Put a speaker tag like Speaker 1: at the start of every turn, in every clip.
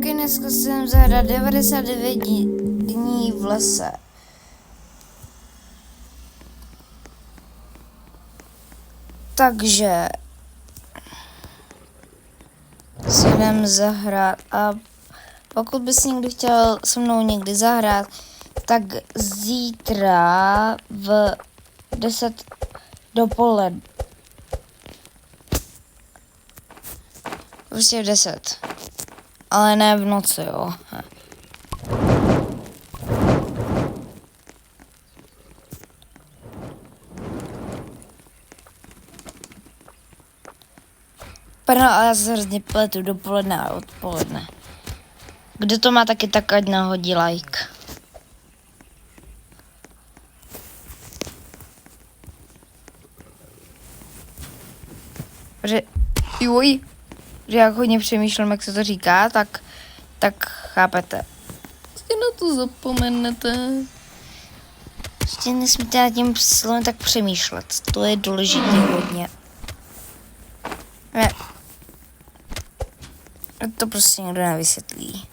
Speaker 1: Čauky, dneska jsem zahrát 99 dní v lese. Takže si jdem zahrát a pokud bys někdo chtěl se mnou někdy zahrát, tak zítra v 10 dopoledne. Prostě v 10. Ale ne v noci, jo. Pardon, ale já se hrozně pletu dopoledne a odpoledne. Kdo to má taky, tak ať nahodí like. Že jak hodně přemýšlím, jak se to říká, tak chápete. Prostě na to zapomenete. Prostě nesmíte nad tím slovem tak přemýšlet. To je důležité hodně. Ne. To prostě někdo nevysvětlí.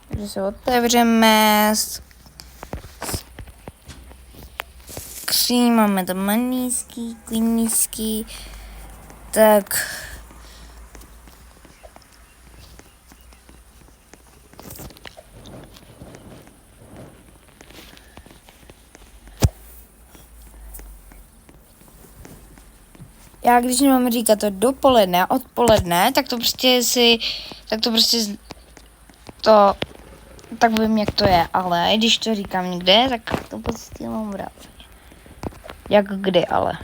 Speaker 1: Takže se otevřeme. Máme tam maníský, klíníský, tak já když nemám říkat to dopoledne a odpoledne, tak to tak vím, jak to je, ale když to říkám někde, tak to prostě mám rád. Jak kdy, ale.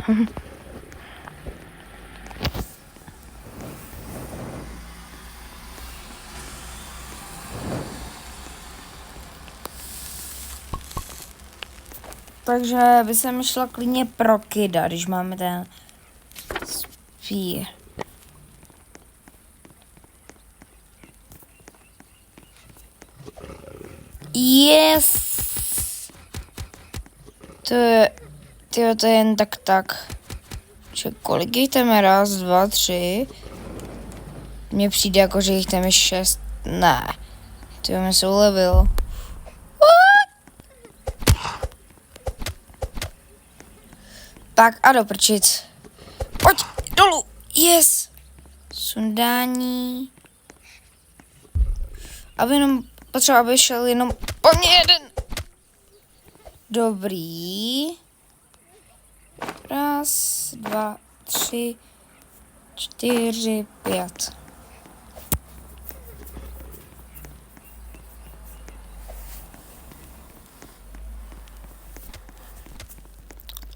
Speaker 1: Takže by se mi šla klidně pro kida, když máme ten spír. Yes! To je jen tak. Kolik jich tam je? 1, 2, 3. Mně přijde jako, že jich tam je 6. Ne. Ty mi se ulevil. Tak a doprčit. Pojď, dolů. Yes. Sundání. Aby šel jenom po mně jeden. Dobrý. 1, 2, 3, 4, 5.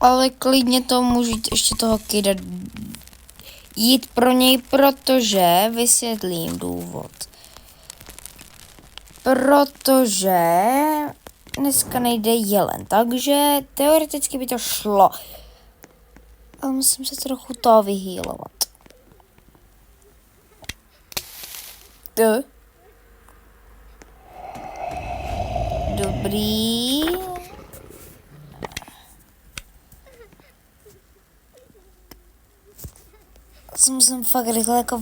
Speaker 1: Ale klidně to můžu ještě toho kida jít pro něj, protože vysvětlím důvod. Protože dneska nejde jelen, takže teoreticky by to šlo. Ale musím se trochu toho vyhýlovat. Dobrý. Musím fakt rychle jako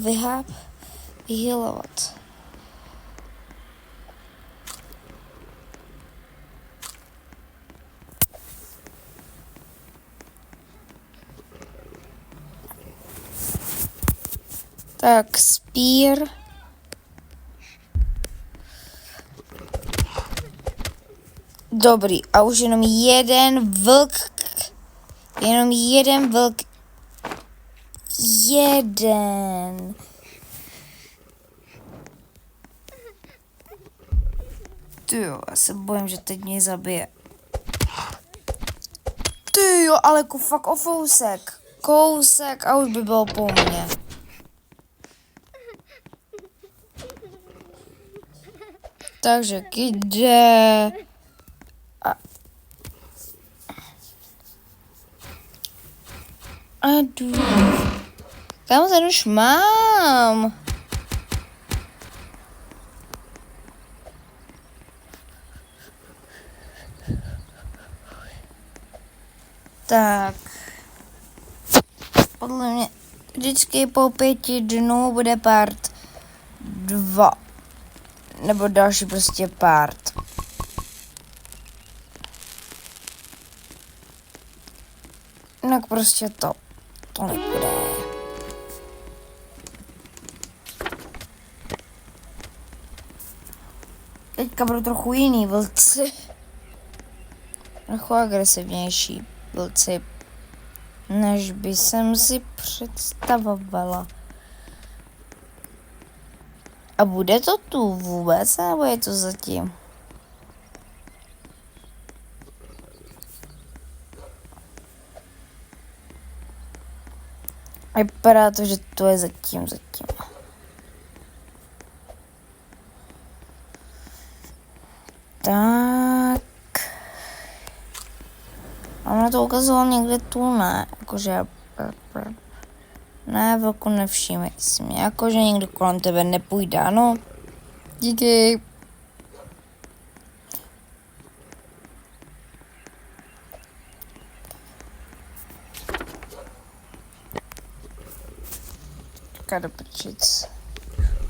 Speaker 1: vyhýlovat. Tak, spír. Dobrý, a už jenom jeden vlk. Jeden. Tyjo, já se bojím, že teď mě zabije. Tyjo, ale fakt o fousek. Kousek a už by bylo po mně. Takže jde. A jdu. Tam ten už mám. Tak. Podle mě vždycky po 5 dnů bude part 2. Nebo další prostě part. Jinak prostě to nebude. Teďka budou trochu jiný vlci. Trochu agresivnější vlci, než by jsem si představovala. A bude to tu vůbec, nebo je to zatím? Vypadá to, že to je zatím. Tak. A ono to ukazoval někde tu, ne? Jakože... Ne, velko nevšímej si mě. Jakože někdo kolem tebe nepůjde, ano? Díky. Čeká do prčic.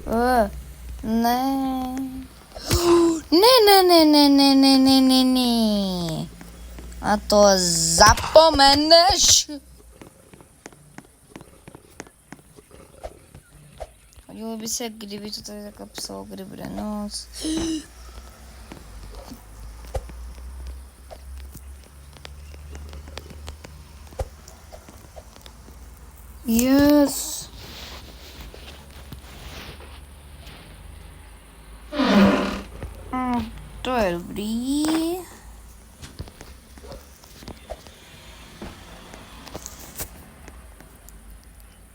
Speaker 1: Ne. Ne. A to zapomeneš. Hodilo by se, kdyby to tady takhle psalo, kdy bude noc. Yes. To je dobrý.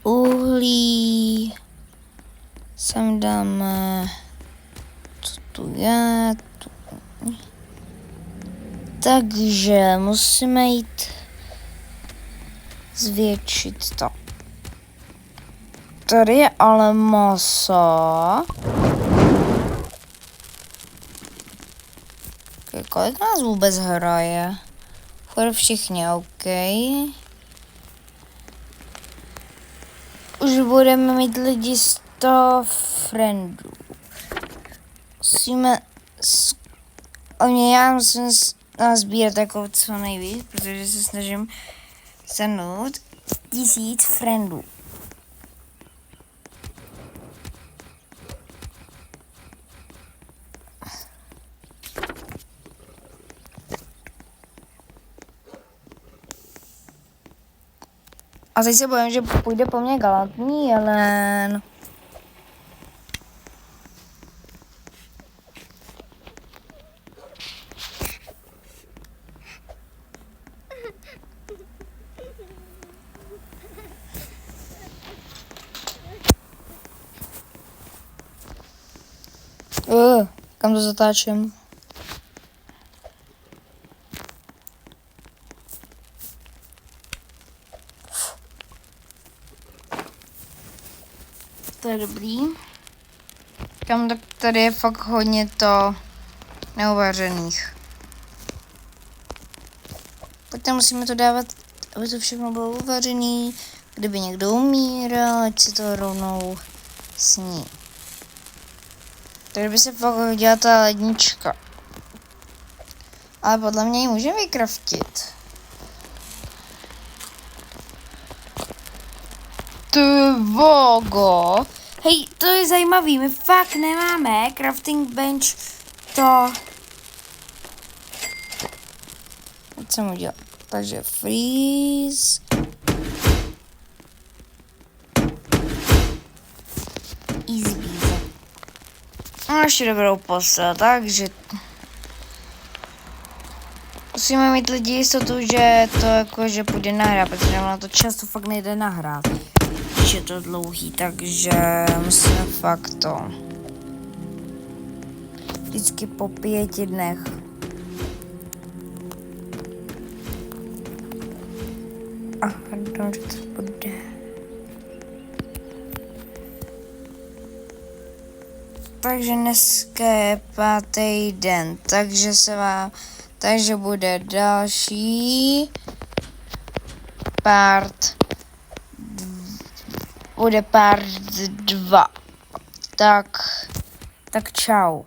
Speaker 1: Uhlí. Sem dáme. Co tu je? Takže musíme jít zvětšit to. Tady je ale maso. Kolik nás vůbec hraje? Skoro všichni, OK. Už budeme mít lidi 100 friendů. Já musím sbírat jako co nejvíc, protože se snažím senout 1000 friendů. A teď se bojím, že půjde po mně galantní jelen. Kam to zatáčím? To je dobrý. Kam tak tady je fakt hodně to neuvařených. Potom musíme to dávat, aby to všechno bylo uvařený. Kdyby někdo umíral, ať si to rovnou sní. Tady by se fakt hodila ta lednička. Ale podle mě ji můžeme vykraftit. Tvogo. Hej, to je zajímavý, my fakt nemáme crafting bench to. Co jsem udělal? Takže freeze. Easy peasy. A ještě dobrou posel, takže musíme mít lidi jistotu, že to jakože půjde nahrát, protože ono to často fakt nejde nahrát. Když je to dlouhý, takže musíme fakt to. Vždycky po 5 dnech. A doufám, že to bude. Takže dneska je 5. den, takže bude další part bude part 2. Tak čau.